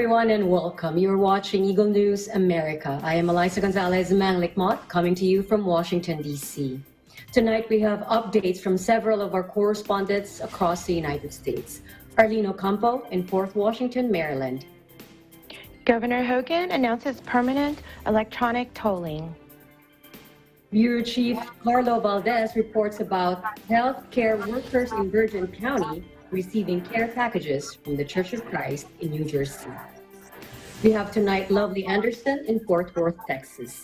everyone and welcome. You're watching Eagle News America. I am Eliza Gonzalez Manglikmot coming to you from Washington, D.C. Tonight we have updates from several of our correspondents across the United States. Arlene Ocampo in Fort Washington, Maryland. Governor Hogan announces permanent electronic tolling. Bureau Chief Carlo Valdez reports about healthcare workers in Virgin County receiving care packages from the Church of Christ in New Jersey. We have tonight Lovely Anderson in Fort Worth, Texas.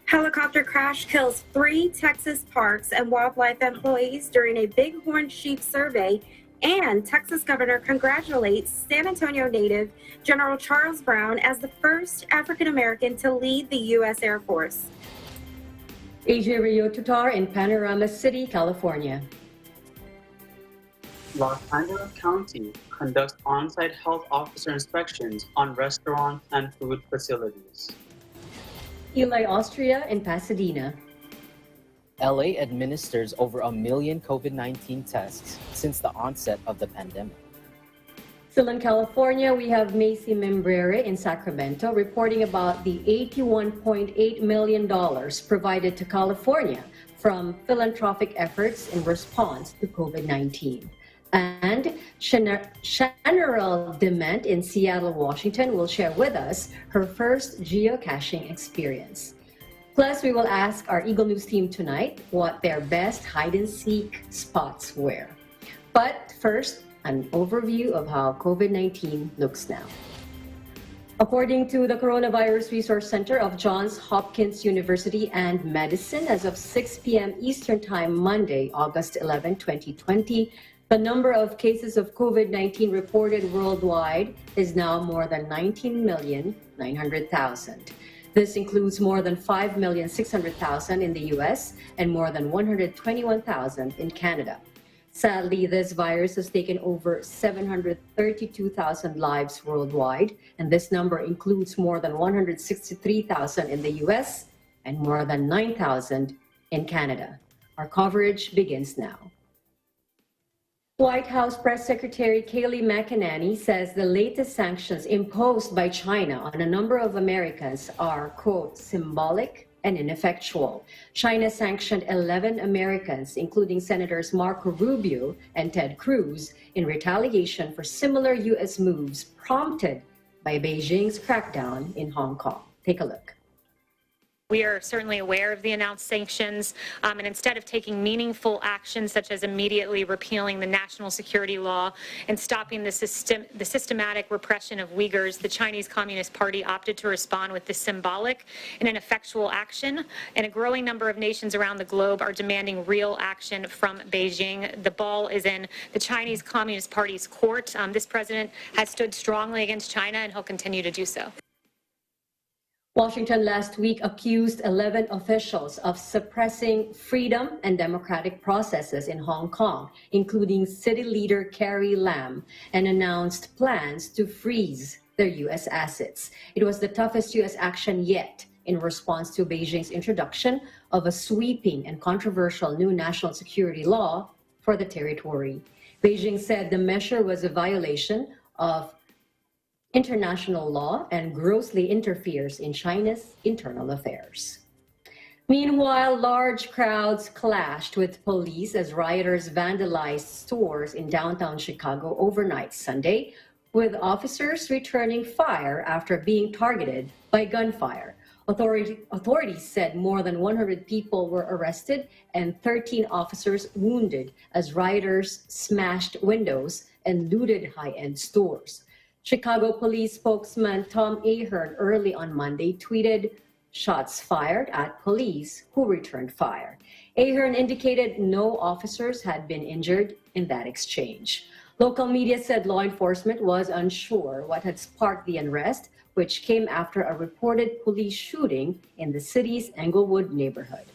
Helicopter crash kills 3 Texas parks and wildlife employees during a bighorn sheep survey, and Texas governor congratulates San Antonio native General Charles Brown as the first African American to lead the U.S. Air Force. AJ Rio Tutar in Panorama City, California. Los Angeles County conducts on-site health officer inspections on restaurants and food facilities. Eli Austria in Pasadena. LA administers over 1 million COVID-19 tests since the onset of the pandemic. Still in California, we have Macy Membrere in Sacramento reporting about the $81.8 million provided to California from philanthropic efforts in response to COVID-19. And Chanarelle Dement in Seattle, Washington will share with us her first geocaching experience. Plus, we will ask our Eagle News team tonight what their best hide-and-seek spots were. But first, an overview of how COVID-19 looks now. According to the Coronavirus Resource Center of Johns Hopkins University and Medicine, as of 6 p.m. Eastern Time, Monday, August 11, 2020, the number of cases of COVID-19 reported worldwide is now more than 19,900,000. This includes more than 5,600,000 in the U.S. and more than 121,000 in Canada. Sadly, this virus has taken over 732,000 lives worldwide, and this number includes more than 163,000 in the U.S. and more than 9,000 in Canada. Our coverage begins now. White House Press Secretary Kayleigh McEnany says the latest sanctions imposed by China on a number of Americans are, quote, symbolic and ineffectual. China sanctioned 11 Americans, including Senators Marco Rubio and Ted Cruz, in retaliation for similar U.S. moves prompted by Beijing's crackdown in Hong Kong. Take a look. We are certainly aware of the announced sanctions, and instead of taking meaningful actions such as immediately repealing the national security law and stopping the systematic repression of Uyghurs, the Chinese Communist Party opted to respond with this symbolic and ineffectual action, and a growing number of nations around the globe are demanding real action from Beijing. The ball is in the Chinese Communist Party's court. This president has stood strongly against China, and he'll continue to do so. Washington last week accused 11 officials of suppressing freedom and democratic processes in Hong Kong, including city leader Carrie Lam, and announced plans to freeze their U.S. assets. It was the toughest U.S. action yet in response to Beijing's introduction of a sweeping and controversial new national security law for the territory. Beijing said the measure was a violation of international law and grossly interferes in China's internal affairs. Meanwhile, large crowds clashed with police as rioters vandalized stores in downtown Chicago overnight Sunday, with officers returning fire after being targeted by gunfire. Authorities said more than 100 people were arrested and 13 officers wounded as rioters smashed windows and looted high-end stores. Chicago police spokesman Tom Ahern early on Monday tweeted, "Shots fired at police who returned fire." Ahern indicated no officers had been injured in that exchange. Local media said law enforcement was unsure what had sparked the unrest, which came after a reported police shooting in the city's Englewood neighborhood.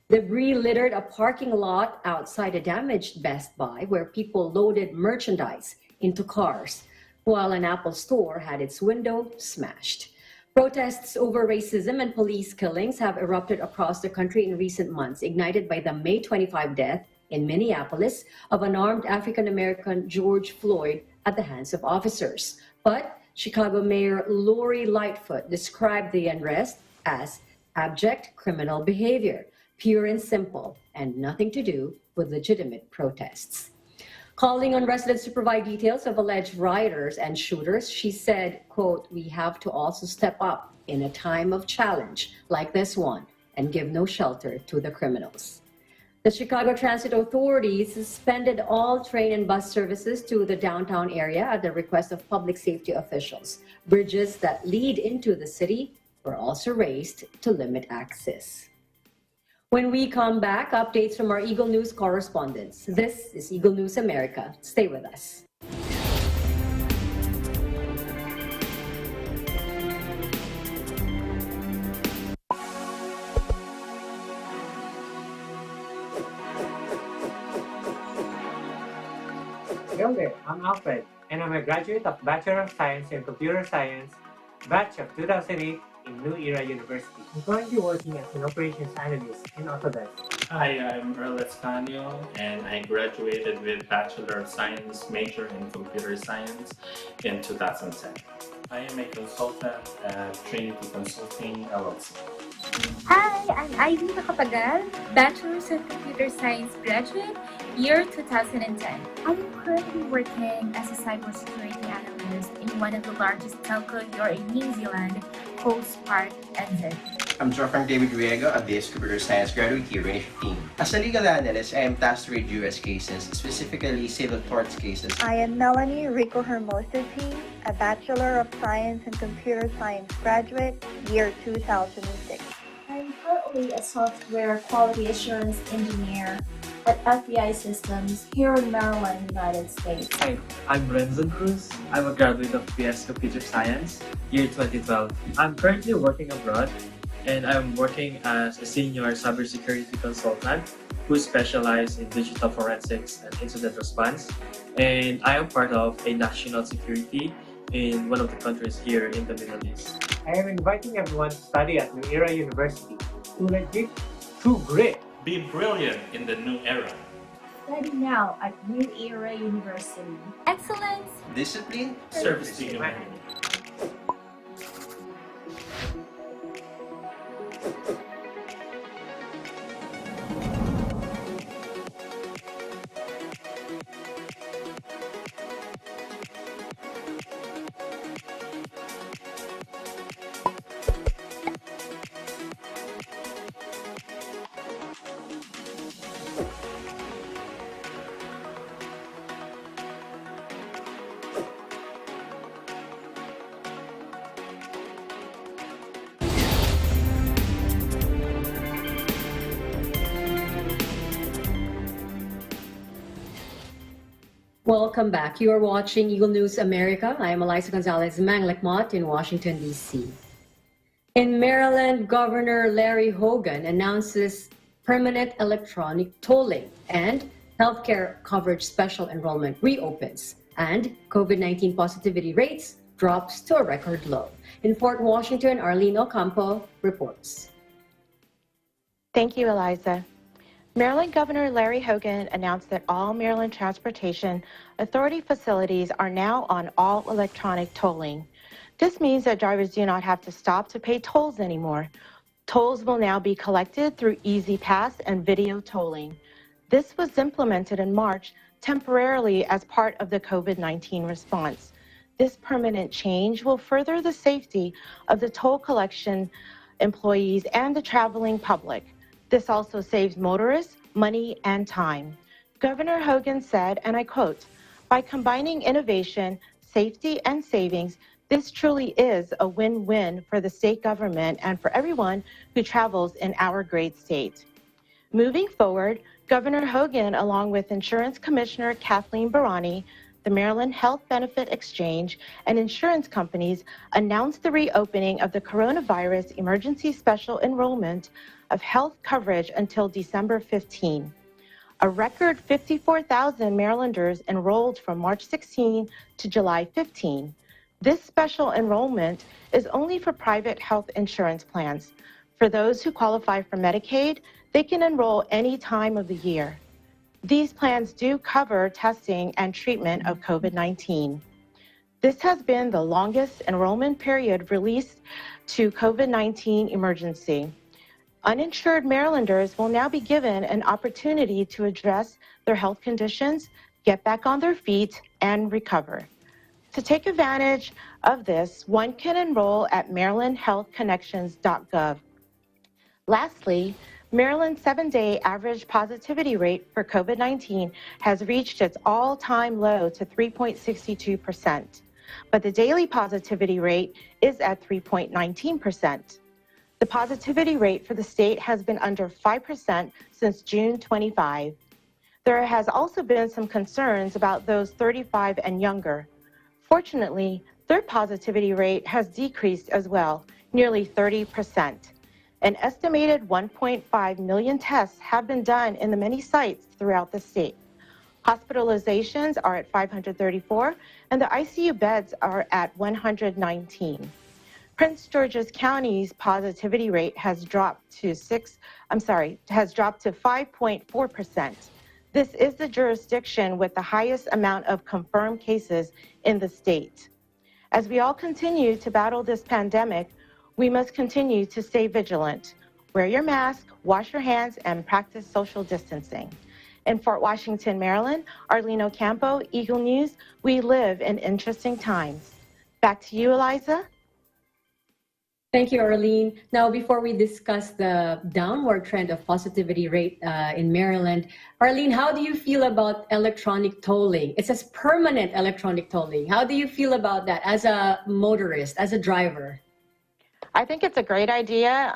Debris littered a parking lot outside a damaged Best Buy where people loaded merchandise into cars, while an Apple store had its window smashed. Protests over racism and police killings have erupted across the country in recent months, ignited by the May 25 death in Minneapolis of unarmed African-American George Floyd at the hands of officers. But Chicago Mayor Lori Lightfoot described the unrest as abject criminal behavior, pure and simple, and nothing to do with legitimate protests. Calling on residents to provide details of alleged rioters and shooters, she said, quote, "We have to also step up in a time of challenge like this one and give no shelter to the criminals." The Chicago Transit Authority suspended all train and bus services to the downtown area at the request of public safety officials. Bridges that lead into the city were also raised to limit access. When we come back, updates from our Eagle News correspondents. This is Eagle News America. Stay with us. Hello there, I'm Alfred, and I'm a graduate of Bachelor of Science in Computer Science, batch of 2008 in New Era University. I'm currently working as an operations analyst in Autodesk. Hi, I'm Earl Escanio, and I graduated with Bachelor of Science major in Computer Science in 2010. I am a consultant at Trinity Consulting, LLC. Hi, I'm Ivy Nakatagal, Bachelor's in Computer Science graduate, year 2010. I am currently working as a cybersecurity analyst in one of the largest telco here in New Zealand, Coast Park, NZ. I'm Frank David Riego, a BS Computer Science graduate here in 2015. As a legal analyst, I am tasked to read US cases, specifically civil torts cases. I am Melanie Rico Hermosa P, a Bachelor of Science in Computer Science graduate, year 2006. I'm currently a software quality assurance engineer at FBI Systems here in Maryland, United States. Hi, I'm Renzo Cruz. I'm a graduate of BS Computer Science, year 2012. I'm currently working abroad, and I'm working as a senior cybersecurity consultant who specializes in digital forensics and incident response. And I am part of a national security in one of the countries here in the Middle East. I am inviting everyone to study at New Era University. To legit, to grit. Be brilliant in the new era. Study now at New Era University. Excellence, Discipline, Service to humanity. Welcome back. You are watching Eagle News America. I am Eliza Gonzalez Manglekmot in Washington, D.C. In Maryland, Governor Larry Hogan announces permanent electronic tolling and healthcare coverage special enrollment reopens, and COVID-19 positivity rates drops to a record low. In Fort Washington, Arlene Ocampo reports. Thank you, Eliza. Maryland Governor Larry Hogan announced that all Maryland Transportation Authority facilities are now on all electronic tolling. This means that drivers do not have to stop to pay tolls anymore. Tolls will now be collected through Easy Pass and video tolling. This was implemented in March temporarily as part of the COVID-19 response. This permanent change will further the safety of the toll collection employees and the traveling public. This also saves motorists money and time. Governor Hogan said, and I quote, "By combining innovation, safety, and savings, this truly is a win-win for the state government and for everyone who travels in our great state." Moving forward, Governor Hogan, along with Insurance Commissioner Kathleen Barani, the Maryland Health Benefit Exchange, and insurance companies announced the reopening of the coronavirus emergency special enrollment of health coverage until December 15. A record 54,000 Marylanders enrolled from March 16 to July 15. This special enrollment is only for private health insurance plans. For those who qualify for Medicaid, they can enroll any time of the year. These plans do cover testing and treatment of COVID-19. This has been the longest enrollment period released to COVID-19 emergency. Uninsured Marylanders will now be given an opportunity to address their health conditions, get back on their feet, and recover. To take advantage of this, one can enroll at marylandhealthconnections.gov. Lastly, Maryland's 7-day average positivity rate for COVID-19 has reached its all-time low to 3.62%, but the daily positivity rate is at 3.19%. The positivity rate for the state has been under 5% since June 25. There has also been some concerns about those 35 and younger. Fortunately, their positivity rate has decreased as well, nearly 30%. An estimated 1.5 million tests have been done in the many sites throughout the state. Hospitalizations are at 534, and the ICU beds are at 119. Prince George's County's positivity rate has dropped to 5.4%. This is the jurisdiction with the highest amount of confirmed cases in the state. As we all continue to battle this pandemic, we must continue to stay vigilant. Wear your mask, wash your hands, and practice social distancing. In Fort Washington, Maryland, Arlene Ocampo, Eagle News, we live in interesting times. Back to you, Eliza. Thank you, Arlene. Now, before we discuss the downward trend of positivity rate in Maryland, Arlene, how do you feel about electronic tolling? It says permanent electronic tolling. How do you feel about that as a motorist, as a driver? I think it's a great idea,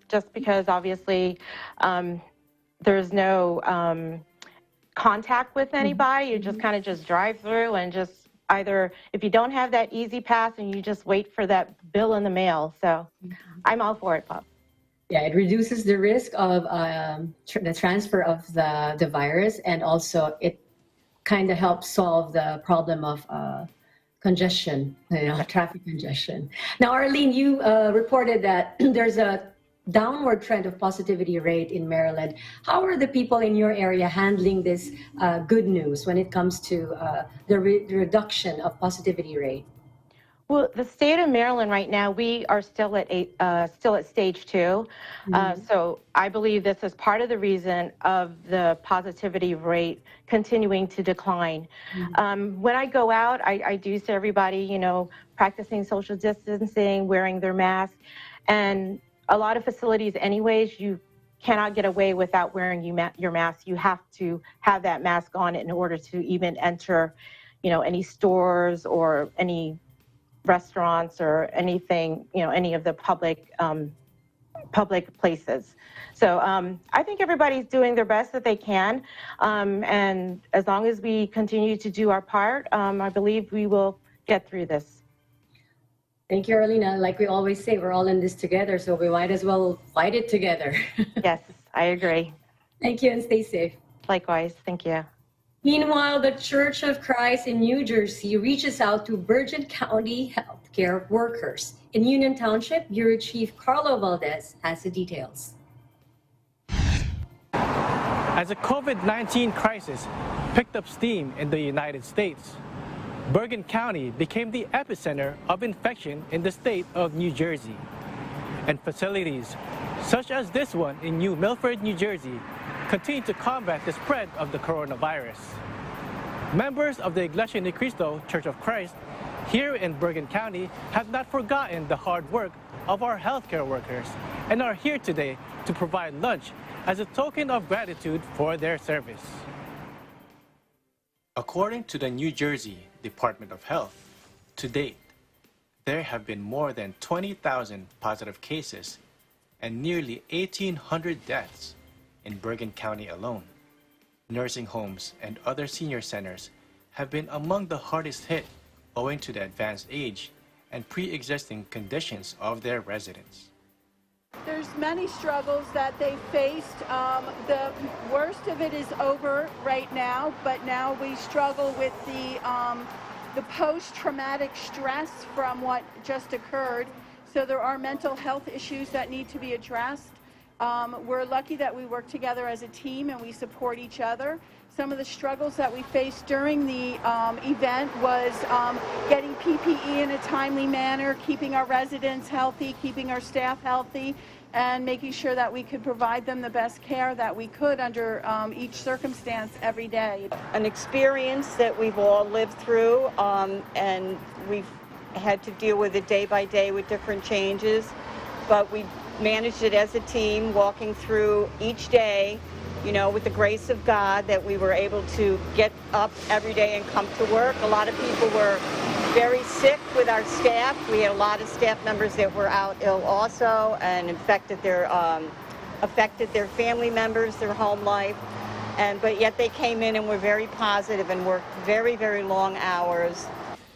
just because obviously there's no contact with anybody. You just kind of just drive through and just either, if you don't have that easy pass, and you just wait for that bill in the mail. So I'm all for it, Bob. Yeah, it reduces the risk of the transfer of the virus, and also it kind of helps solve the problem of congestion, traffic congestion. Now, Arlene, you reported that there's a downward trend of positivity rate in Maryland. How are the people in your area handling this good news when it comes to the reduction of positivity rate? Well, the state of Maryland right now, we are still at stage 2. So I believe this is part of the reason of the positivity rate continuing to decline. When I go out, I do see everybody, practicing social distancing, wearing their mask, and a lot of facilities anyways, you cannot get away without wearing your mask. You have to have that mask on in order to even enter, any stores or any restaurants or anything, any of the public places. So I think everybody's doing their best that they can. And as long as we continue to do our part, I believe we will get through this. Thank you, Arlene. Like we always say, we're all in this together, so we might as well fight it together. Yes, I agree. Thank you, and stay safe. Likewise, thank you. Meanwhile, the Church of Christ in New Jersey reaches out to Bergen County healthcare workers. In Union Township, Bureau Chief Carlo Valdez has the details. As the COVID-19 crisis picked up steam in the United States, Bergen County became the epicenter of infection in the state of New Jersey. And facilities such as this one in New Milford, New Jersey, continue to combat the spread of the coronavirus. Members of the Iglesia Ni Cristo Church of Christ here in Bergen County have not forgotten the hard work of our healthcare workers and are here today to provide lunch as a token of gratitude for their service. According to the New Jersey Department of Health, to date, there have been more than 20,000 positive cases and nearly 1,800 deaths in Bergen County alone. Nursing homes and other senior centers have been among the hardest hit owing to the advanced age and pre-existing conditions of their residents. There's many struggles that they faced. The worst of it is over right now, but now we struggle with the post-traumatic stress from what just occurred. So there are mental health issues that need to be addressed. We're lucky that we work together as a team and we support each other. Some of the struggles that we faced during the event was getting PPE in a timely manner, keeping our residents healthy, keeping our staff healthy, and making sure that we could provide them the best care that we could under each circumstance every day. An experience that we've all lived through, and we've had to deal with it day by day with different changes, but we managed it as a team, walking through each day, you know, with the grace of God, that we were able to get up every day and come to work. A lot of people were very sick with our staff. We had a lot of staff members that were out ill also and affected their family members, their home life. But yet they came in and were very positive and worked very, very long hours.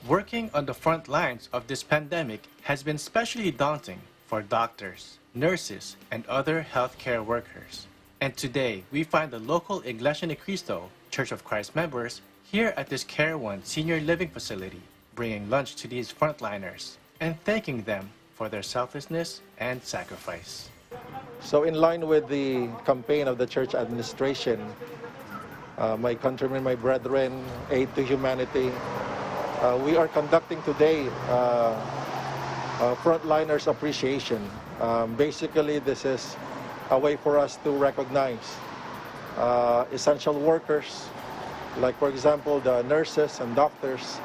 Working on the front lines of this pandemic has been especially daunting for doctors, nurses, and other healthcare workers. And today, we find the local Iglesia Ni Cristo Church of Christ members here at this Care One senior living facility, bringing lunch to these frontliners and thanking them for their selflessness and sacrifice. So in line with the campaign of the church administration, my countrymen, my brethren, aid to humanity, we are conducting today frontliners appreciation. Basically, this is a way for us to recognize essential workers, like for example the nurses and doctors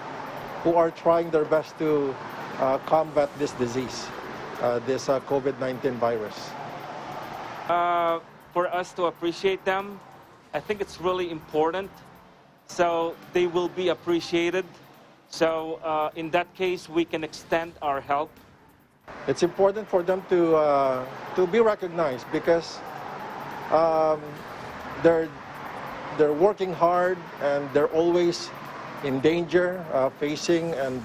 who are trying their best to combat this disease, this COVID-19 virus. For us to appreciate them, I think it's really important, so they will be appreciated. So in that case, we can extend our help. It's important for them to be recognized because they're working hard and they're always in danger, facing and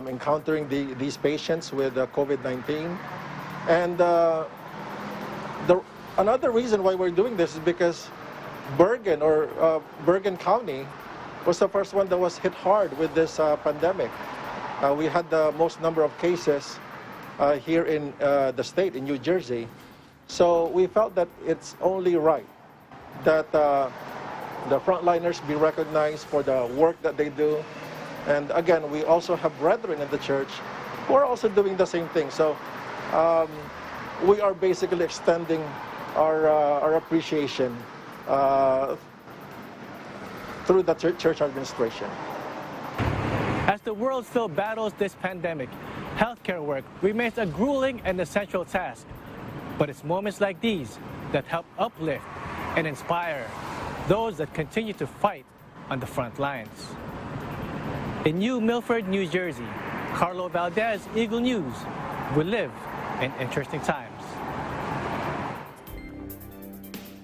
encountering these patients with COVID-19. And another reason why we're doing this is because Bergen County was the first one that was hit hard with this pandemic. We had the most number of cases here in the state, in New Jersey. So we felt that it's only right that the frontliners be recognized for the work that they do. And again, we also have brethren in the church who are also doing the same thing. So we are basically extending our appreciation through the church administration. As the world still battles this pandemic, healthcare work remains a grueling and essential task. But it's moments like these that help uplift and inspire those that continue to fight on the front lines. In New Milford, New Jersey, Carlo Valdez, Eagle News. We live in interesting times.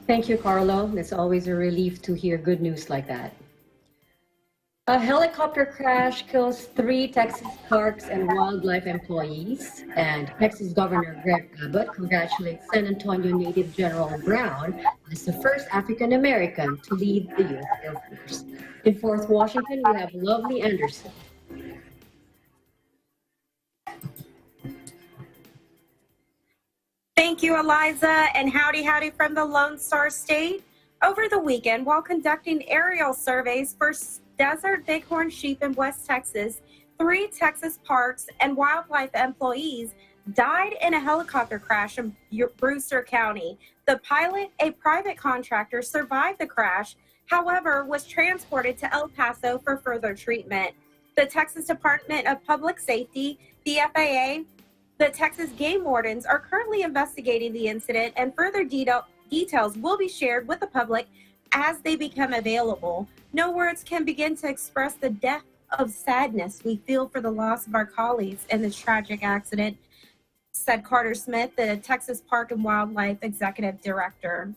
Thank you, Carlo. It's always a relief to hear good news like that. A helicopter crash kills 3 Texas Parks and Wildlife employees, and Texas Governor Greg Abbott congratulates San Antonio native General Brown as the first African American to lead the U.S. Air Force. In Fort Washington, we have Lovely Anderson. Thank you, Eliza, and howdy from the Lone Star State. Over the weekend, while conducting aerial surveys for desert bighorn sheep in West Texas, 3 Texas Parks and Wildlife employees died in a helicopter crash in Brewster County. The pilot, a private contractor, survived the crash, however, was transported to El Paso for further treatment. The Texas Department of Public Safety, the FAA, the Texas Game Wardens are currently investigating the incident, and further details will be shared with the public as they become available. No words can begin to express the depth of sadness we feel for the loss of our colleagues in this tragic accident, said Carter Smith, the Texas Park and Wildlife Executive Director.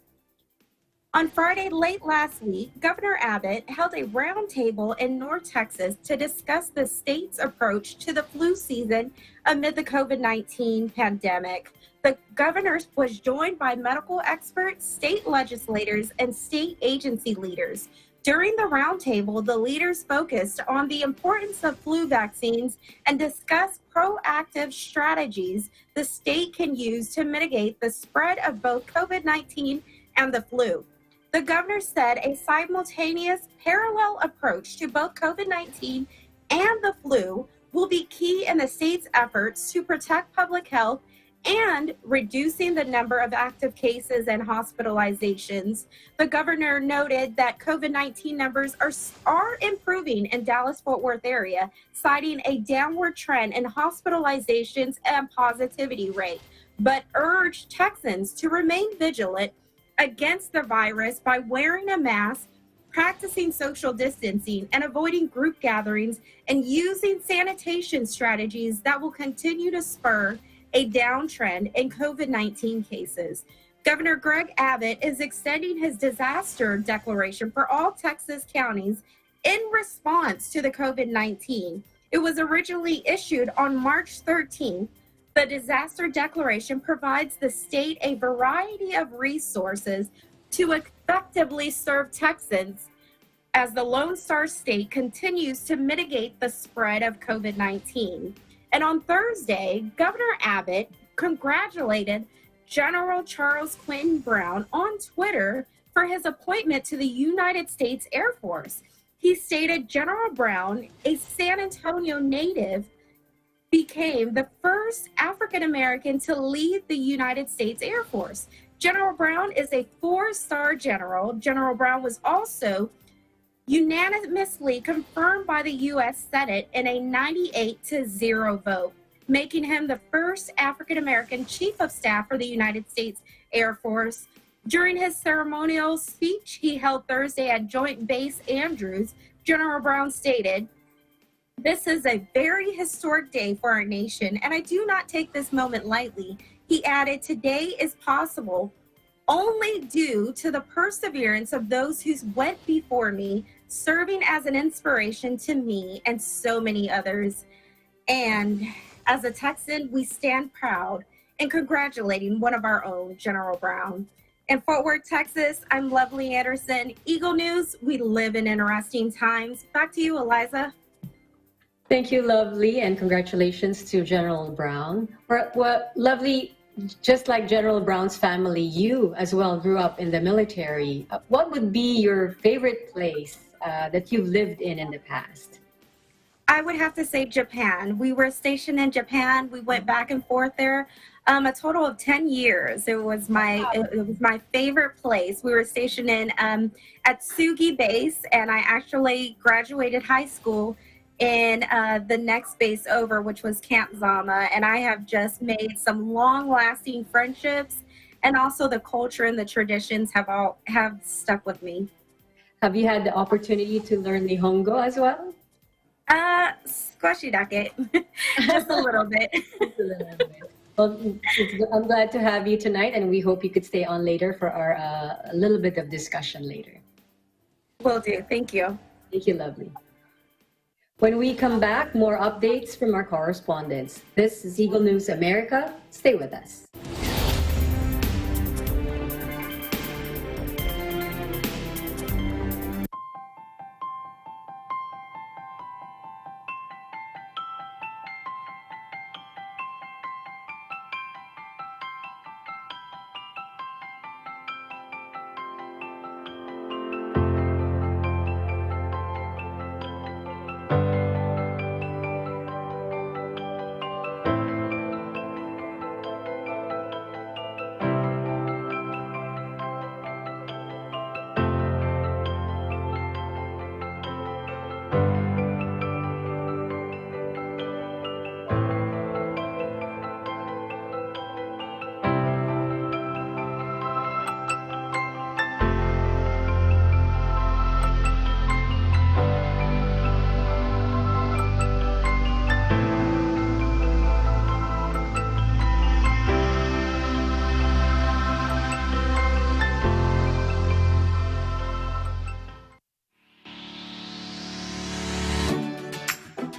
On Friday late last week, Governor Abbott held a roundtable in North Texas to discuss the state's approach to the flu season amid the COVID-19 pandemic. The governor was joined by medical experts, state legislators, and state agency leaders. During the roundtable, the leaders focused on the importance of flu vaccines and discussed proactive strategies the state can use to mitigate the spread of both COVID-19 and the flu. The governor said a simultaneous parallel approach to both COVID-19 and the flu will be key in the state's efforts to protect public health and reducing the number of active cases and hospitalizations. The governor noted that COVID-19 numbers are improving in Dallas-Fort Worth area, citing a downward trend in hospitalizations and positivity rate, but urged Texans to remain vigilant against the virus by wearing a mask, practicing social distancing, and avoiding group gatherings, and using sanitation strategies that will continue to spur a downtrend in COVID-19 cases. Governor Greg Abbott is extending his disaster declaration for all Texas counties in response to the COVID-19. It was originally issued on March 13th. The disaster declaration provides the state a variety of resources to effectively serve Texans as the Lone Star State continues to mitigate the spread of COVID-19. And on Thursday, Governor Abbott congratulated General Charles Quentin Brown on Twitter for his appointment to the United States Air Force. He stated General Brown, a San Antonio native, became the first African American to lead the United States Air Force. General Brown is a 4-star general. General Brown was also unanimously confirmed by the U.S. Senate in a 98-0 vote, making him the first African-American Chief of Staff for the United States Air Force. During his ceremonial speech he held Thursday at Joint Base Andrews, General Brown stated, "This is a very historic day for our nation, and I do not take this moment lightly." He added, "Today is possible only due to the perseverance of those who went before me, serving as an inspiration to me and so many others. And as a Texan, we stand proud in congratulating one of our own, General Brown." In Fort Worth, Texas, I'm Lovely Anderson. Eagle News, we live in interesting times. Back to you, Eliza. Thank you, Lovely, and congratulations to General Brown. Well, Lovely, just like General Brown's family, you as well grew up in the military. What would be your favorite place that you've lived in the past? I would have to say Japan. We were stationed in Japan. We went back and forth there a total of 10 years. It was my favorite place. We were stationed in at Sugi Base, and I actually graduated high school in the next base over, which was Camp Zama, and I have just made some long-lasting friendships, and also the culture and the traditions have stuck with me. Have you had the opportunity to learn Nihongo as well? Squashy dake. Just a little bit. Well, I'm glad to have you tonight, and we hope you could stay on later for our a little bit of discussion later. Will do. Thank you. Thank you, Lovely. When we come back, more updates from our correspondents. This is Eagle News America. Stay with us.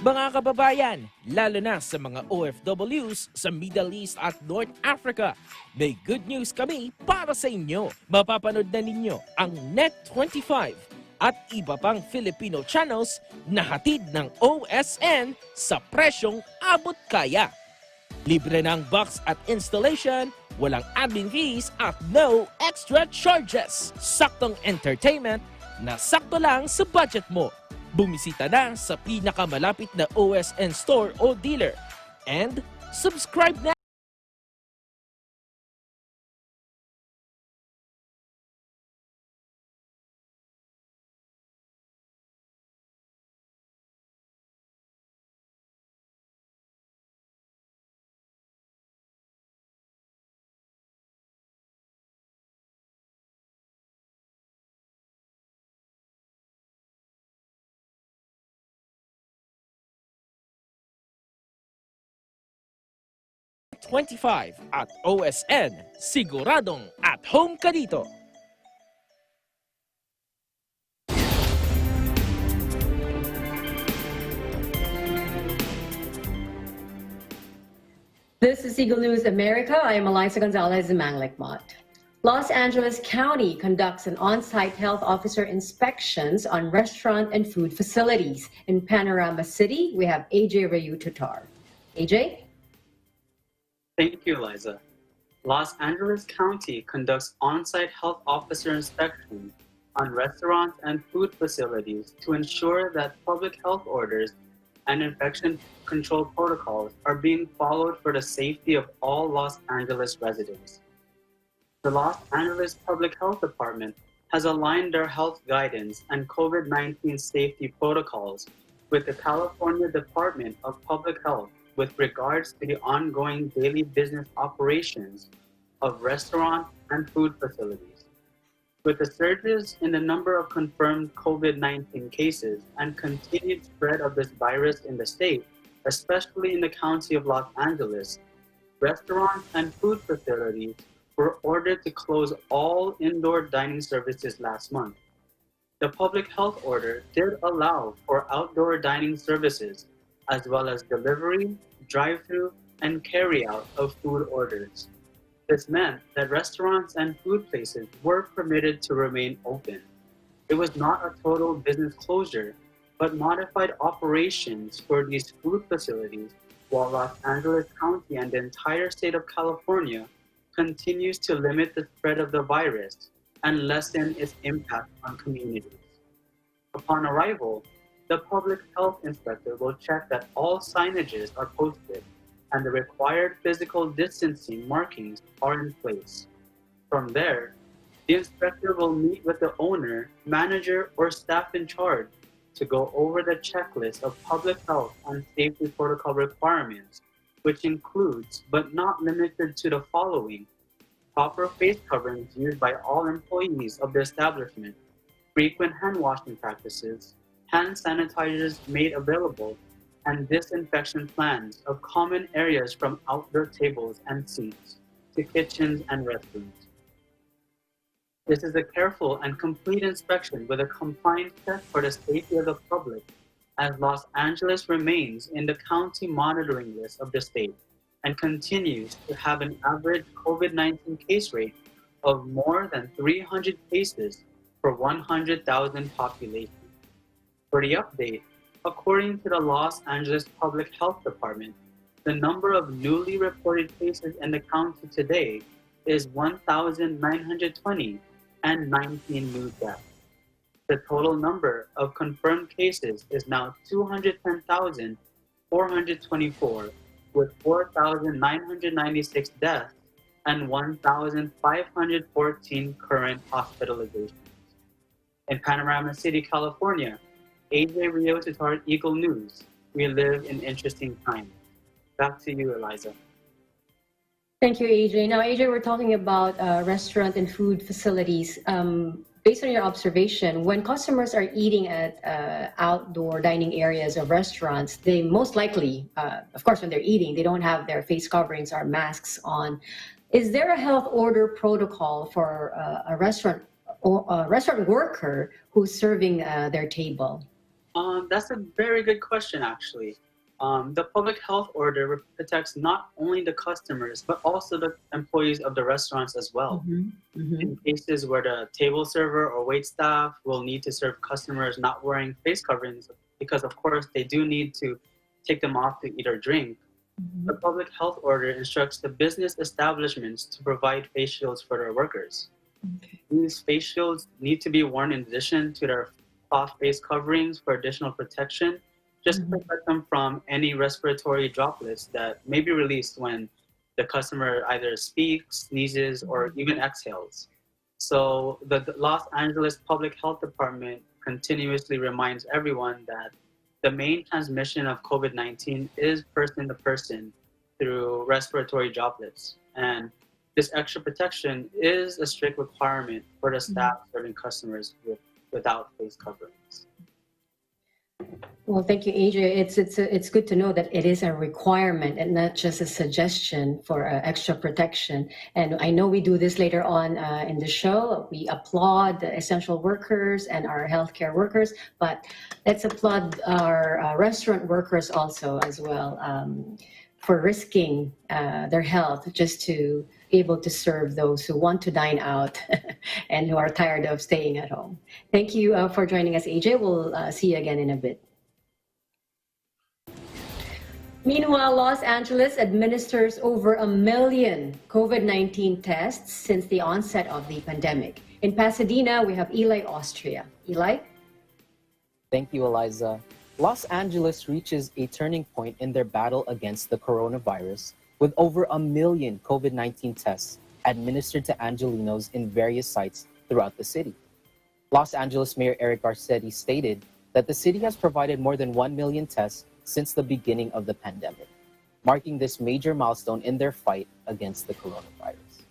Mga kababayan, lalo na sa mga OFWs sa Middle East at North Africa, may good news kami para sa inyo. Mapapanood na ninyo ang Net 25, at iba pang Filipino channels na hatid ng OSN sa presyong abot kaya. Libre ng box at installation, walang admin fees at no extra charges. Saktong entertainment na sakto lang sa budget mo. Bumisita na sa pinakamalapit na OSN store o dealer. And subscribe na! #25 at OSN, siguradong at home ka dito. This is Eagle News America. I am Eliza Gonzalez in Manglikmot. Los Angeles County conducts an on-site health officer inspections on restaurant and food facilities. In Panorama City, we have AJ Rayu-Tutar. AJ? Thank you, Eliza. Los Angeles County conducts on-site health officer inspections on restaurants and food facilities to ensure that public health orders and infection control protocols are being followed for the safety of all Los Angeles residents. The Los Angeles Public Health Department has aligned their health guidance and COVID-19 safety protocols with the California Department of Public Health with regards to the ongoing daily business operations of restaurant and food facilities. With the surges in the number of confirmed COVID-19 cases and continued spread of this virus in the state, especially in the county of Los Angeles, restaurants and food facilities were ordered to close all indoor dining services last month. The public health order did allow for outdoor dining services, as well as delivery, drive-through, and carry-out of food orders. This meant that restaurants and food places were permitted to remain open. It was not a total business closure, but modified operations for these food facilities, while Los Angeles County and the entire state of California continues to limit the spread of the virus and lessen its impact on communities. Upon arrival, the public health inspector will check that all signages are posted and the required physical distancing markings are in place. From there, the inspector will meet with the owner, manager, or staff in charge to go over the checklist of public health and safety protocol requirements, which includes, but not limited to, the following: proper face coverings used by all employees of the establishment, frequent hand washing practices, hand sanitizers made available, and disinfection plans of common areas from outdoor tables and seats to kitchens and restrooms. This is a careful and complete inspection with a compliance check for the safety of the public, as Los Angeles remains in the county monitoring list of the state and continues to have an average COVID-19 case rate of more than 300 cases per 100,000 population. For the update, according to the Los Angeles Public Health Department, the number of newly reported cases in the county today is 1,920 and 19 new deaths. The total number of confirmed cases is now 210,424, with 4,996 deaths and 1,514 current hospitalizations. In Panorama City, California, AJ Rayu-Tutar, Eagle News. We live in interesting times. Back to you, Eliza. Thank you, AJ. Now, AJ, we're talking about restaurant and food facilities. Based on your observation, when customers are eating at outdoor dining areas of restaurants, they most likely, of course, when they're eating, they don't have their face coverings or masks on. Is there a health order protocol for a restaurant worker who's serving their table? That's a very good question, actually. The public health order protects not only the customers, but also the employees of the restaurants as well. In cases where the table server or wait staff will need to serve customers not wearing face coverings, because of course they do need to take them off to eat or drink, the public health order instructs the business establishments to provide face shields for their workers. These face shields need to be worn in addition to their cloth face coverings for additional protection, just to protect them from any respiratory droplets that may be released when the customer either speaks, sneezes, or even exhales. So the Los Angeles Public Health Department continuously reminds everyone that the main transmission of COVID-19 is person to person through respiratory droplets. And this extra protection is a strict requirement for the staff serving customers without face coverings. Well, thank you, AJ. It's good to know that it is a requirement and not just a suggestion for extra protection. And I know we do this later on in the show. We applaud the essential workers and our healthcare workers, but let's applaud our restaurant workers also as well for risking their health just to be able to serve those who want to dine out and who are tired of staying at home. Thank you for joining us, AJ. We'll see you again in a bit. Meanwhile, Los Angeles administers over 1 million COVID-19 tests since the onset of the pandemic. In Pasadena, we have Eli, Austria. Eli? Thank you, Eliza. Los Angeles reaches a turning point in their battle against the coronavirus with over 1 million COVID-19 tests administered to Angelenos in various sites throughout the city. Los Angeles Mayor Eric Garcetti stated that the city has provided more than 1 million tests since the beginning of the pandemic, marking this major milestone in their fight against the coronavirus.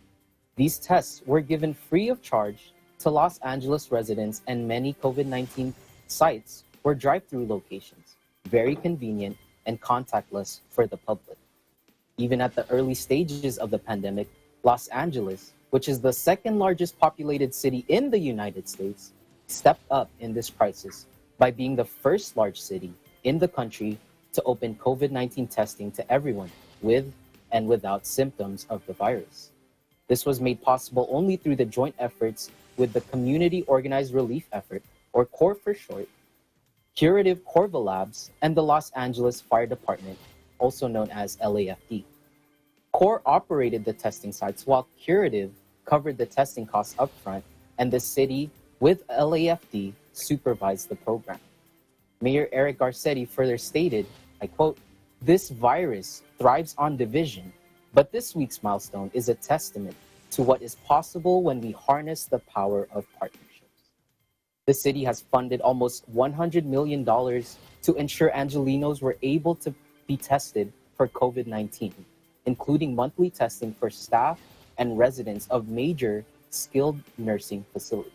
These tests were given free of charge to Los Angeles residents, and many COVID-19 sites were drive-through locations, very convenient and contactless for the public. Even at the early stages of the pandemic, Los Angeles, which is the second largest populated city in the United States, stepped up in this crisis by being the first large city in the country to open COVID-19 testing to everyone with and without symptoms of the virus. This was made possible only through the joint efforts with the Community Organized Relief Effort, or CORE for short, Curative Corva Labs, and the Los Angeles Fire Department, also known as LAFD. CORE operated the testing sites while Curative covered the testing costs upfront, and the city, with LAFD, supervised the program. Mayor Eric Garcetti further stated, I quote, "This virus thrives on division, but this week's milestone is a testament to what is possible when we harness the power of partnerships." The city has funded almost $100 million to ensure Angelenos were able to be tested for COVID-19, including monthly testing for staff and residents of major skilled nursing facilities.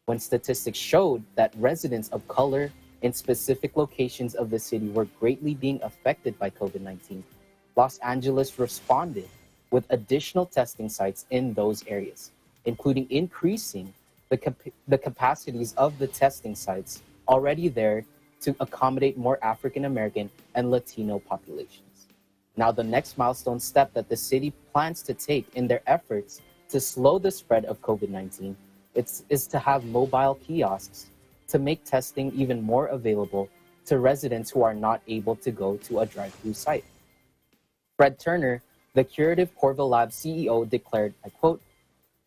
When statistics showed that residents of color in specific locations of the city were greatly being affected by COVID-19, Los Angeles responded with additional testing sites in those areas, including increasing the capacities of the testing sites already there to accommodate more African American and Latino populations. Now, the next milestone step that the city plans to take in their efforts to slow the spread of COVID-19 is to have mobile kiosks to make testing even more available to residents who are not able to go to a drive-through site. Fred Turner, the Curative Corva Lab CEO, declared, I quote,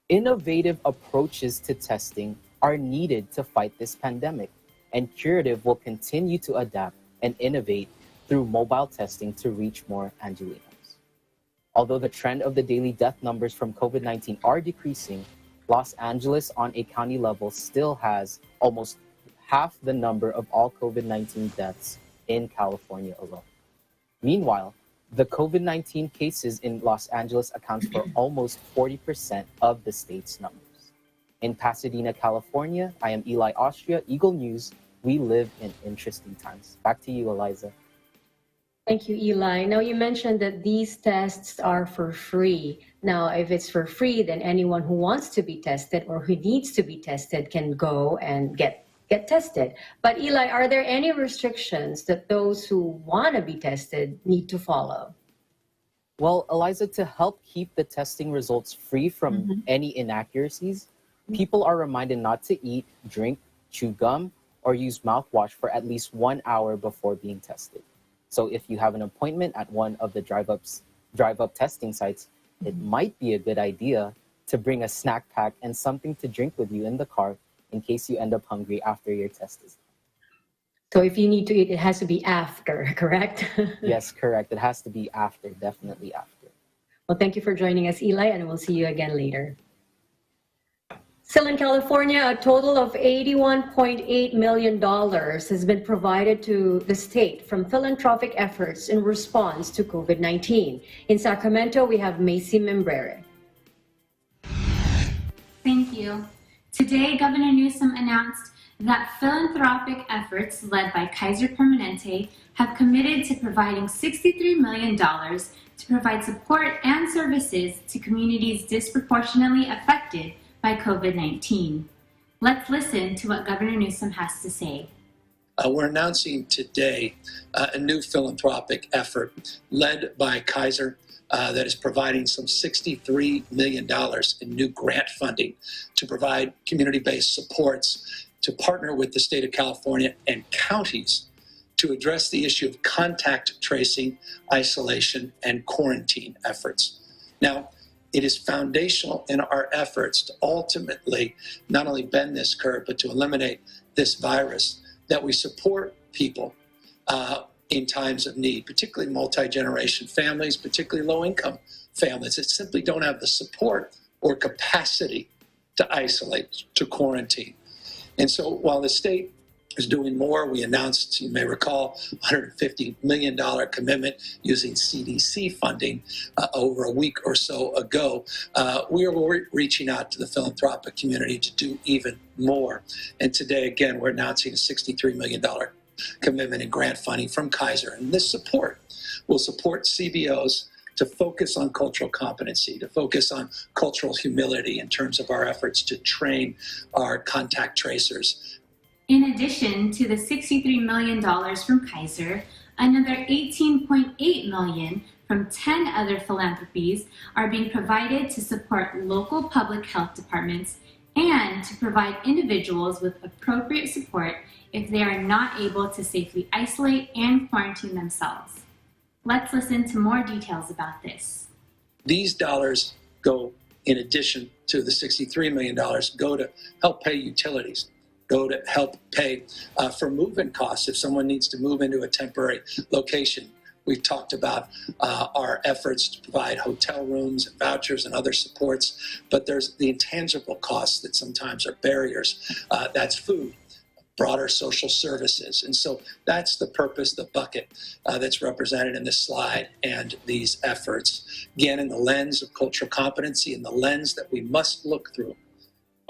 "Innovative approaches to testing are needed to fight this pandemic, and Curative will continue to adapt and innovate through mobile testing to reach more Angelenos." Although the trend of the daily death numbers from COVID-19 are decreasing, Los Angeles on a county level still has almost half the number of all COVID-19 deaths in California alone. Meanwhile, the COVID-19 cases in Los Angeles accounts for almost 40% of the state's numbers. In Pasadena, California, I am Eli, Austria, Eagle News. We live in interesting times. Back to you, Eliza. Thank you, Eli. Now, you mentioned that these tests are for free. Now, if it's for free, then anyone who wants to be tested or who needs to be tested can go and get get tested. But Eli, are there any restrictions that those who want to be tested need to follow? Well, Eliza, to help keep the testing results free from any inaccuracies, people are reminded not to eat, drink, chew gum, or use mouthwash for at least 1 hour before being tested. So if you have an appointment at one of the drive-up testing sites, it might be a good idea to bring a snack pack and something to drink with you in the car in case you end up hungry after your test is done. So if you need to eat, it has to be after, correct? Yes, correct. It has to be after, definitely after. Well, thank you for joining us, Eli, and we'll see you again later. Still in California, a total of $81.8 million has been provided to the state from philanthropic efforts in response to COVID-19. In Sacramento, we have Macy Membrere. Thank you. Today, Governor Newsom announced that philanthropic efforts led by Kaiser Permanente have committed to providing $63 million to provide support and services to communities disproportionately affected by COVID-19. Let's listen to what Governor Newsom has to say. We're announcing today a new philanthropic effort led by Kaiser that is providing some $63 million in new grant funding to provide community-based supports to partner with the state of California and counties to address the issue of contact tracing, isolation, and quarantine efforts. Now, it is foundational in our efforts to ultimately not only bend this curve, but to eliminate this virus, that we support people in times of need, particularly multi-generation families, particularly low-income families that simply don't have the support or capacity to isolate, to quarantine. And so while the state is doing more, we announced, you may recall, $150 million commitment using CDC funding over a week or so ago. We are reaching out to the philanthropic community to do even more. And today, again, we're announcing a $63 million commitment in grant funding from Kaiser. And this support will support CBOs to focus on cultural competency, to focus on cultural humility in terms of our efforts to train our contact tracers. In addition to the $63 million from Kaiser, another $18.8 million from 10 other philanthropies are being provided to support local public health departments and to provide individuals with appropriate support if they are not able to safely isolate and quarantine themselves. Let's listen to more details about this. These dollars go, in addition to the $63 million, go to help pay utilities, go to help pay for move-in costs if someone needs to move into a temporary location. We've talked about our efforts to provide hotel rooms and vouchers and other supports, but there's the intangible costs that sometimes are barriers. That's food, broader social services. And so that's the purpose, the bucket that's represented in this slide and these efforts. Again, in the lens of cultural competency, in the lens that we must look through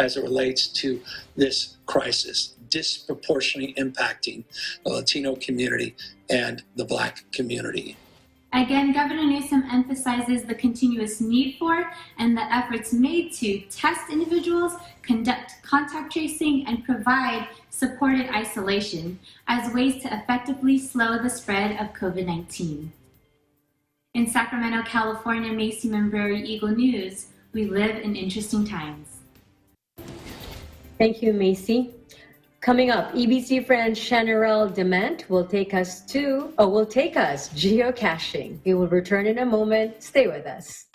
as it relates to this crisis, disproportionately impacting the Latino community and the Black community. Again, Governor Newsom emphasizes the continuous need for and the efforts made to test individuals, conduct contact tracing, and provide supported isolation as ways to effectively slow the spread of COVID-19. In Sacramento, California, Macy Membrere, Eagle News, we live in interesting times. Thank you, Macy. Coming up, EBC friend Shanarelle Dement will take us geocaching. We will return in a moment. Stay with us.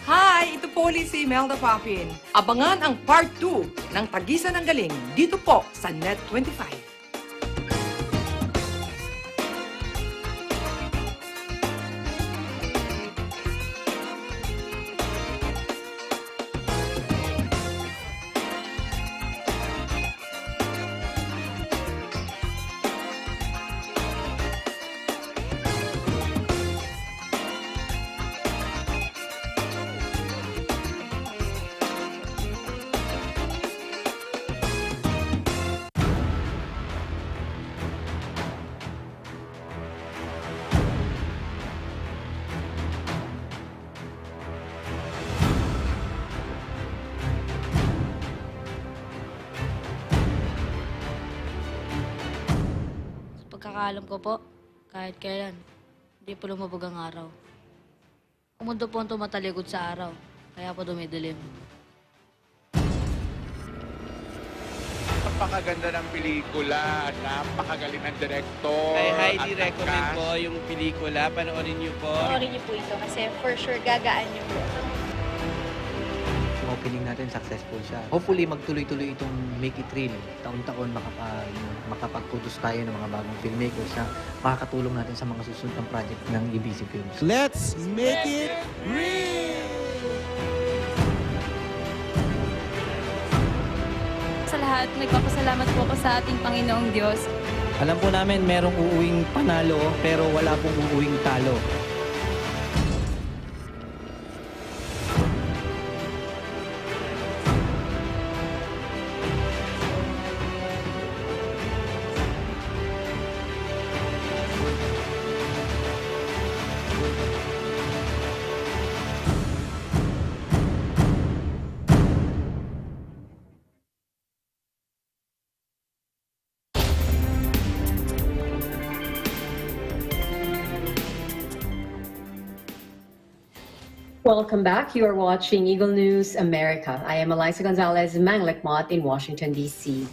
Hi! Ito po ulit si Imelda Papin. Abangan ang part 2 ng Tagisan ng Galing dito po sa Net 25. pagkakaalam ko po, kahit kailan, hindi po lumabog ang araw. Ang mundo po ang tumatalikod sa araw, kaya po dumidilim. Napakaganda ng pelikula, napakagaling ng director. I highly at recommend cast. po yung pelikula. Panoorin niyo po. Panoorin niyo po ito kasi for sure gagaan niyo po. Yung opening natin, successful siya. Hopefully, magtuloy-tuloy itong Make It Real. Taon-taon makapag-produce tayo ng mga bagong filmmakers na makakatulong natin sa mga susunod ng project ng EBC Films. Let's make it real! Sa lahat, nagpapasalamat po ako sa ating Panginoong Diyos. Alam po namin merong uuwing panalo pero wala pong uuwing talo. Welcome back. You are watching Eagle News America. I am Eliza Gonzalez Manglekmot in Washington, D.C.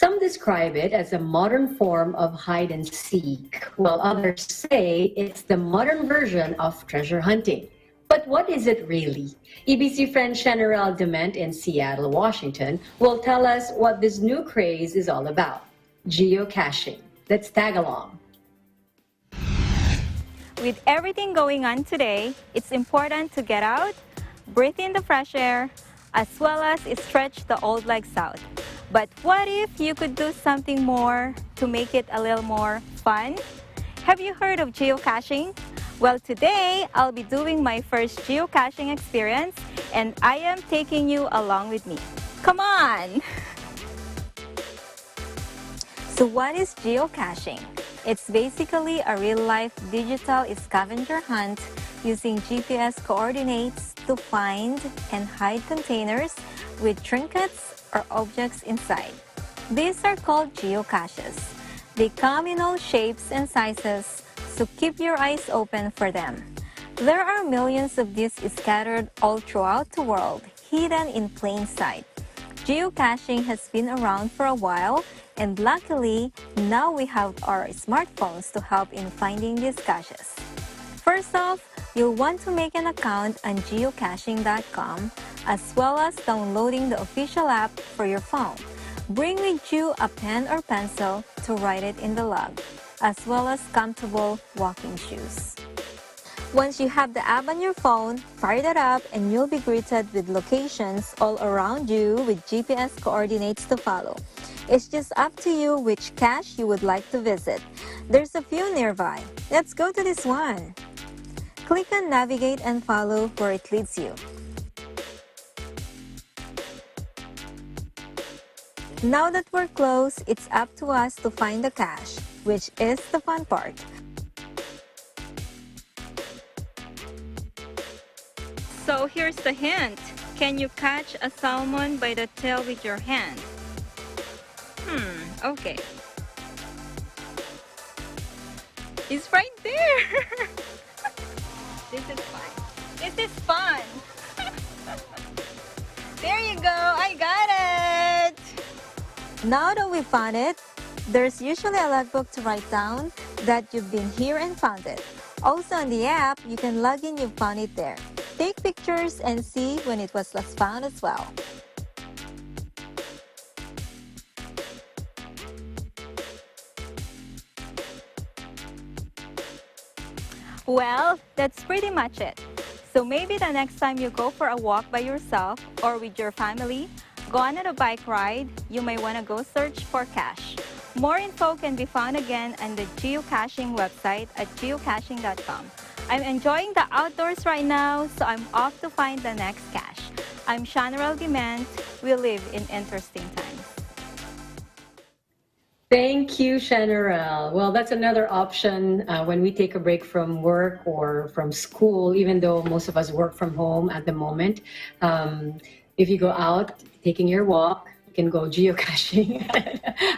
Some describe it as a modern form of hide and seek, while others say it's the modern version of treasure hunting. But what is it really? EBC friend General Dement in Seattle, Washington, will tell us what this new craze is all about. Geocaching. Let's tag along. With everything going on today, it's important to get out, breathe in the fresh air, as well as stretch the old legs out. But what if you could do something more to make it a little more fun? Have you heard of geocaching? Well, today I'll be doing my first geocaching experience, and I am taking you along with me. Come on! So what is geocaching? It's basically a real-life digital scavenger hunt using GPS coordinates to find and hide containers with trinkets or objects inside. These are called geocaches. They come in all shapes and sizes, so keep your eyes open for them. There are millions of these scattered all throughout the world, hidden in plain sight. Geocaching has been around for a while, and luckily, now we have our smartphones to help in finding these caches. First off, you'll want to make an account on geocaching.com, as well as downloading the official app for your phone. Bring with you a pen or pencil to write it in the log, as well as comfortable walking shoes. Once you have the app on your phone, fire that up and you'll be greeted with locations all around you with GPS coordinates to follow. It's just up to you which cache you would like to visit. There's a few nearby. Let's go to this one. Click on Navigate and follow where it leads you. Now that we're close, it's up to us to find the cache, which is the fun part. So here's the hint. Can you catch a salmon by the tail with your hand? Okay. It's right there. This is fun. This is fun. There you go. I got it. Now that we found it, there's usually a logbook to write down that you've been here and found it. Also on the app, you can log in you found it there. Take pictures and see when it was last found as well. Well, that's pretty much it. So maybe the next time you go for a walk by yourself or with your family, go on a bike ride, you may want to go search for cache. More info can be found again on the geocaching website at geocaching.com. I'm enjoying the outdoors right now, so I'm off to find the next cache. I'm General Dement. We live in interesting times. Thank you, General. Well, that's another option when we take a break from work or from school, even though most of us work from home at the moment. If you go out, taking your walk, you can go geocaching.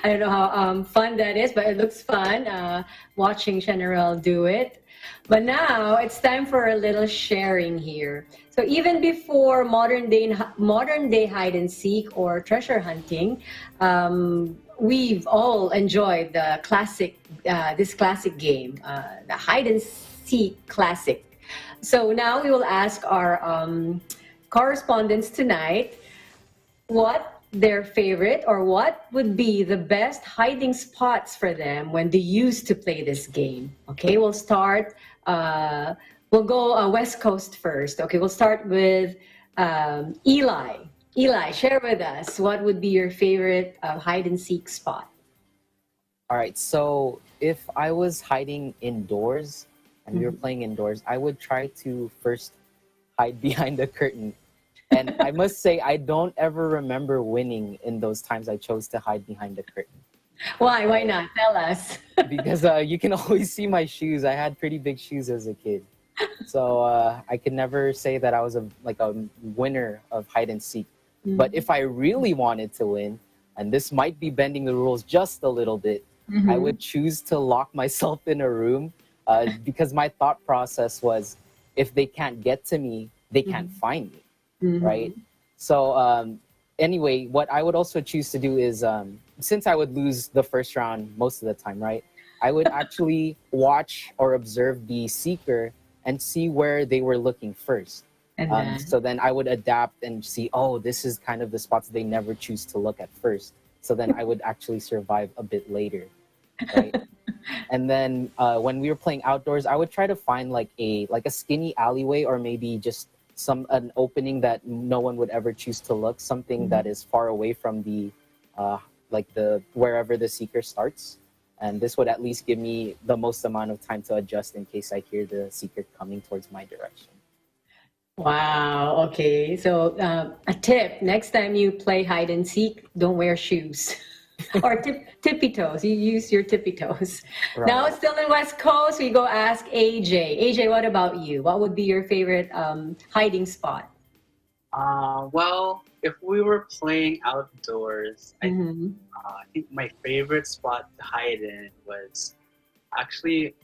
I don't know how fun that is, but it looks fun watching General do it. But now it's time for a little sharing here. So even before modern day hide and seek or treasure hunting, we've all enjoyed the classic, this classic game, the hide and seek classic. So now we will ask our correspondents tonight what their favorite or what would be the best hiding spots for them when they used to play this game. Okay, we'll start, we'll go West Coast first. Okay, we'll start with Eli. Eli, share with us what would be your favorite hide and seek spot. All right, so if I was hiding indoors and we were playing indoors, I would try to first hide behind the curtain. And I must say, I don't ever remember winning in those times I chose to hide behind the curtain. Why? Why not? Tell us. Because you can always see my shoes. I had pretty big shoes as a kid. So I could never say that I was a winner of hide and seek. But if I really wanted to win, and this might be bending the rules just a little bit, I would choose to lock myself in a room because my thought process was, if they can't get to me, they can't find me. Right? So anyway, what I would also choose to do is, since I would lose the first round most of the time, right? I would actually watch or observe the seeker and see where they were looking first. So then I would adapt and see, oh, this is kind of the spots they never choose to look at first. So then I would actually survive a bit later, right? And then when we were playing outdoors, I would try to find like a skinny alleyway or maybe just an opening that no one would ever choose to look, something that is far away from the wherever the seeker starts. And this would at least give me the most amount of time to adjust in case I hear the seeker coming towards my direction. Wow. Okay. So a tip, next time you play hide and seek, don't wear shoes. Or tippy toes. You use your tippy toes. Right. Now, still in West Coast, we go ask AJ. AJ, what about you? What would be your favorite hiding spot? Well, if we were playing outdoors, I think my favorite spot to hide in was actually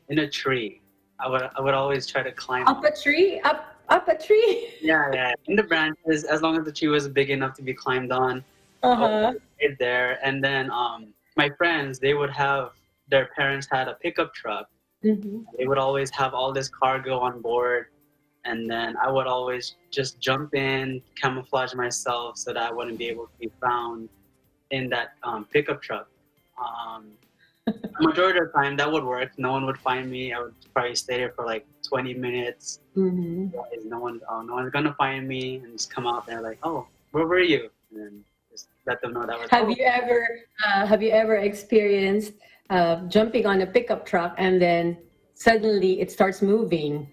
in a tree. I would always try to climb up a tree. Up a tree. Yeah, in the branches, as long as the tree was big enough to be climbed on. There, and then my friends, they would have, their parents had a pickup truck. They would always have all this cargo on board, and then I would always just jump in, camouflage myself so that I wouldn't be able to be found in that pickup truck. Majority of the time that would work. No one would find me. I would probably stay there for like 20 minutes. No one's gonna find me, and just come out there like, oh, where were you? And then let them know that was. Have you ever experienced jumping on a pickup truck and then suddenly it starts moving?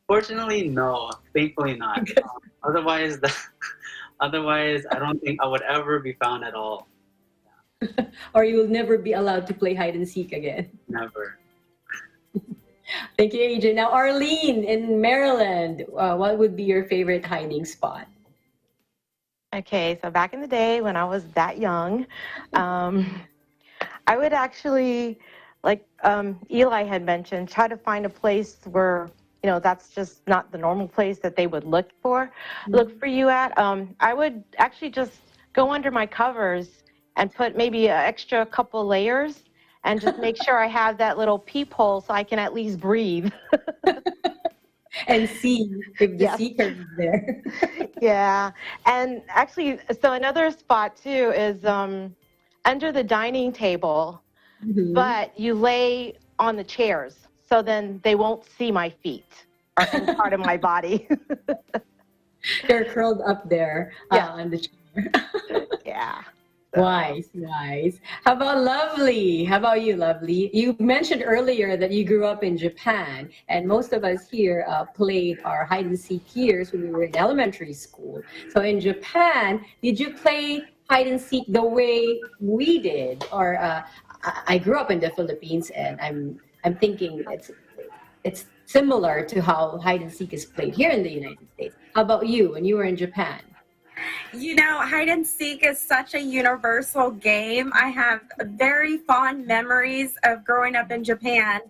Fortunately, no. Thankfully, not. Otherwise, I don't think I would ever be found at all. Or you will never be allowed to play hide and seek again. Never. Thank you, AJ. Now, Arlene in Maryland, what would be your favorite hiding spot? Okay, so back in the day when I was that young, I would actually, like Eli had mentioned, try to find a place where, that's just not the normal place that they would look for you at. I would actually just go under my covers and put maybe an extra couple layers and just make sure I have that little peephole so I can at least breathe. And see if the seeker is there. Yeah. And actually, so another spot too is under the dining table, but you lay on the chairs so then they won't see my feet or any part of my body. They're curled up there on the chair. Yeah. Wise. How about Lovely? How about you, Lovely? You mentioned earlier that you grew up in Japan, and most of us here played our hide and seek years when we were in elementary school. So in Japan, did you play hide and seek the way we did? Or I grew up in the Philippines, and I'm thinking it's similar to how hide and seek is played here in the United States. How about you when you were in Japan? You know, hide and seek is such a universal game. I have very fond memories of growing up in Japan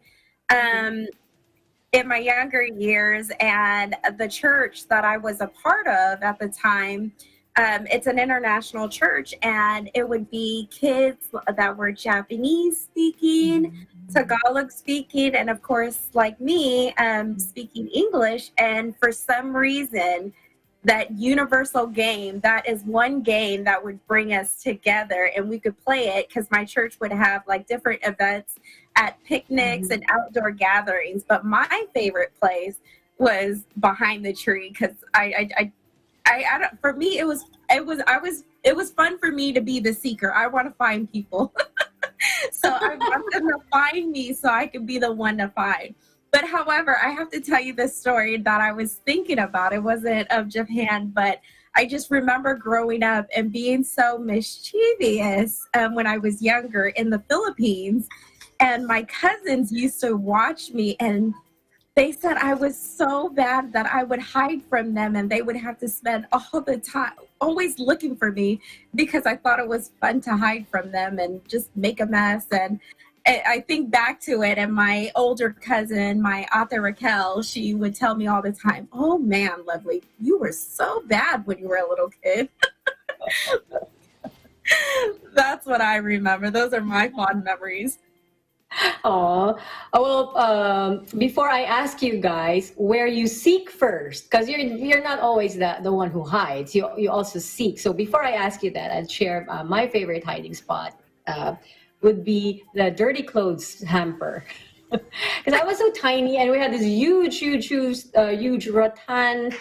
in my younger years, and the church that I was a part of at the time. It's an international church, and it would be kids that were Japanese speaking, Tagalog speaking, and of course, like me, speaking English. And for some reason, that universal game, that is one game that would bring us together, and we could play it because my church would have like different events at picnics and outdoor gatherings. But my favorite place was behind the tree, because I don't, for me, it was fun for me to be the seeker. I want to find people. So I want them to find me so I can be the one to find. But however, I have to tell you this story that I was thinking about. It wasn't of Japan, but I just remember growing up and being so mischievous when I was younger in the Philippines. And my cousins used to watch me, and they said I was so bad that I would hide from them, and they would have to spend all the time always looking for me because I thought it was fun to hide from them and just make a mess. And I think back to it, and my older cousin, my Ate Raquel, she would tell me all the time, "Oh man, Lovely, you were so bad when you were a little kid." That's what I remember. Those are my fond memories. Oh, well, before I ask you guys where you seek first, because you're not always the one who hides. You also seek. So before I ask you that, I'd share my favorite hiding spot would be the dirty clothes hamper. Because I was so tiny, and we had this huge rattan.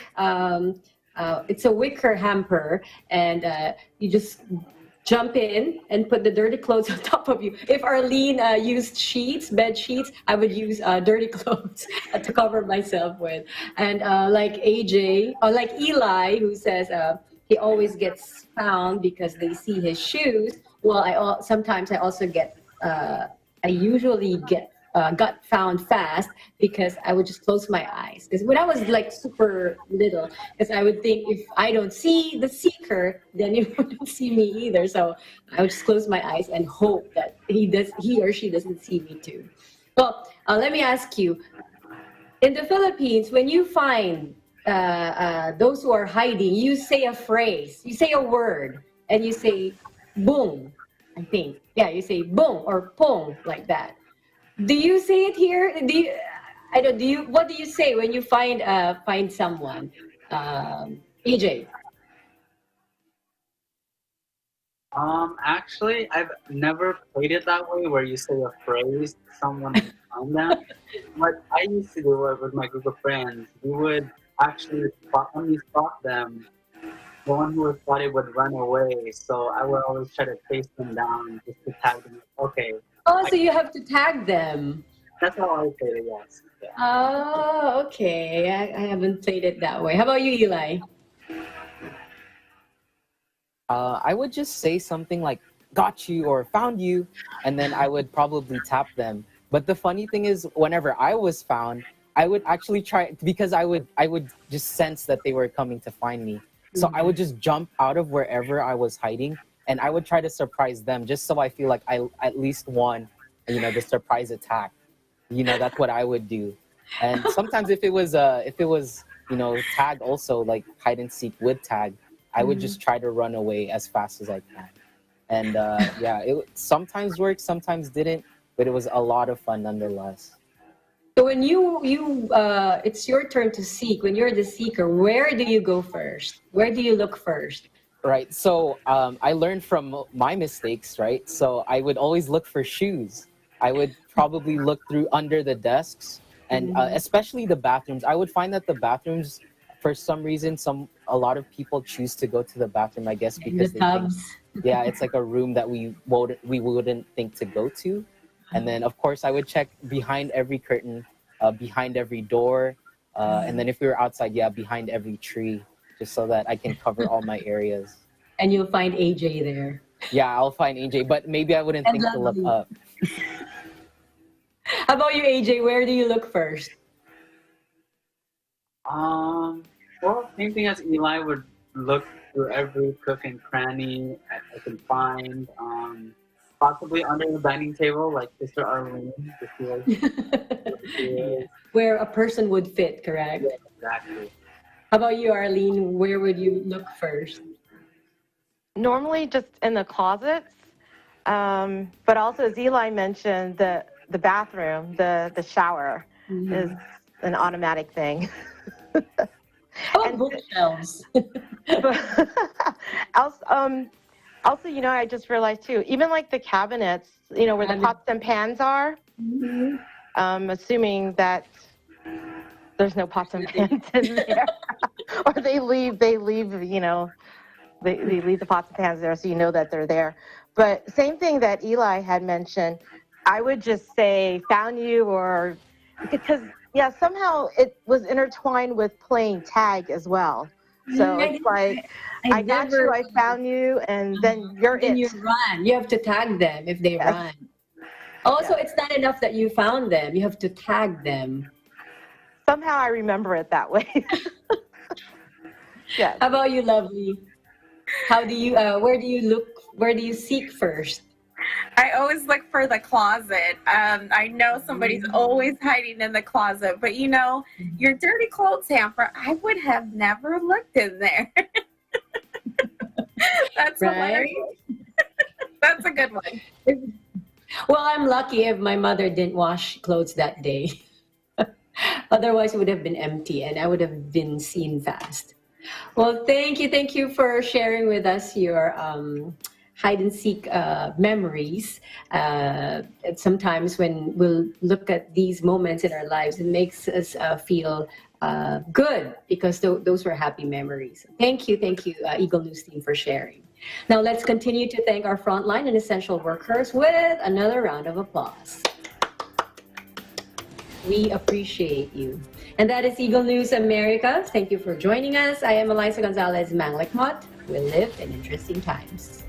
It's a wicker hamper, and you just jump in and put the dirty clothes on top of you. If Arlene used bed sheets, I would use dirty clothes to cover myself with. And like AJ, or like Eli, who says he always gets found because they see his shoes. Well, sometimes I also get, I usually got found fast because I would just close my eyes. Because when I was like super little, because I would think if I don't see the seeker, then you wouldn't see me either. So I would just close my eyes and hope that he or she doesn't see me too. Well, let me ask you, in the Philippines, when you find those who are hiding, you say a phrase, you say a word, and you say boom, I think. Yeah, you say boom or pong, like that. Do you say it here? What do you say when you find someone? EJ. Actually, I've never played it that way where you say a phrase to someone and find them. What I used to do it with my group of friends, we would actually when we spot them, the one who was spotted would run away. So I would always try to chase them down just to tag them. Okay. Oh, so you have to tag them. That's how I play it, yes. Yeah. Oh, okay. I haven't played it that way. How about you, Eli? I would just say something like "got you" or "found you," and then I would probably tap them. But the funny thing is, whenever I was found, I would actually try, because I would just sense that they were coming to find me. So I would just jump out of wherever I was hiding, and I would try to surprise them, just so I feel like I at least won, the surprise attack. That's what I would do. And sometimes if it was tag also, like hide and seek with tag, I would just try to run away as fast as I can. And it sometimes worked, sometimes didn't, but it was a lot of fun nonetheless. So when it's your turn to seek, when you're the seeker, where do you go first? Where do you look first? Right. So I learned from my mistakes, right? So I would always look for shoes. I would probably look through under the desks, and especially the bathrooms. I would find that the bathrooms, for some reason, a lot of people choose to go to the bathroom, I guess, because they think, it's like a room that we wouldn't think to go to. And then, of course, I would check behind every curtain, behind every door, and then if we were outside, behind every tree, just so that I can cover all my areas. And you'll find AJ there. Yeah, I'll find AJ, but maybe I wouldn't think to look up. How about you, AJ? Where do you look first? Well, same thing as Eli would look through every crook and cranny I can find. Possibly under the dining table, like Mr. Arlene. Where a person would fit, correct? Yeah, exactly. How about you, Arlene? Where would you look first? Normally just in the closets, but also as Eli mentioned, the bathroom, the shower is an automatic thing. And bookshelves. Also, I just realized too, even like the cabinets, where the pots and pans are, assuming that there's no pots and pans in there, or they leave, they leave the pots and pans there, so you know that they're there. But same thing that Eli had mentioned, I would just say found you, or because somehow it was intertwined with playing tag as well. So it's like, I got you, I found you, and then you're then it. You run. You have to tag them if they run. Also, it's not enough that you found them. You have to tag them. Somehow I remember it that way. How about you, Lovely? How do you, where do you look, where do you seek first? I always look for the closet. I know somebody's always hiding in the closet, but your dirty clothes hamper, I would have never looked in there. That's hilarious. That's a good one. Well, I'm lucky if my mother didn't wash clothes that day. Otherwise, it would have been empty and I would have been seen fast. Well, thank you for sharing with us your hide and seek memories. Sometimes when we'll look at these moments in our lives, it makes us feel good because those were happy memories. Thank you, Eagle News team, for sharing. Now let's continue to thank our frontline and essential workers with another round of applause. We appreciate you. And that is Eagle News America. Thank you for joining us. I am Eliza Gonzalez Manglikmot. We live in interesting times.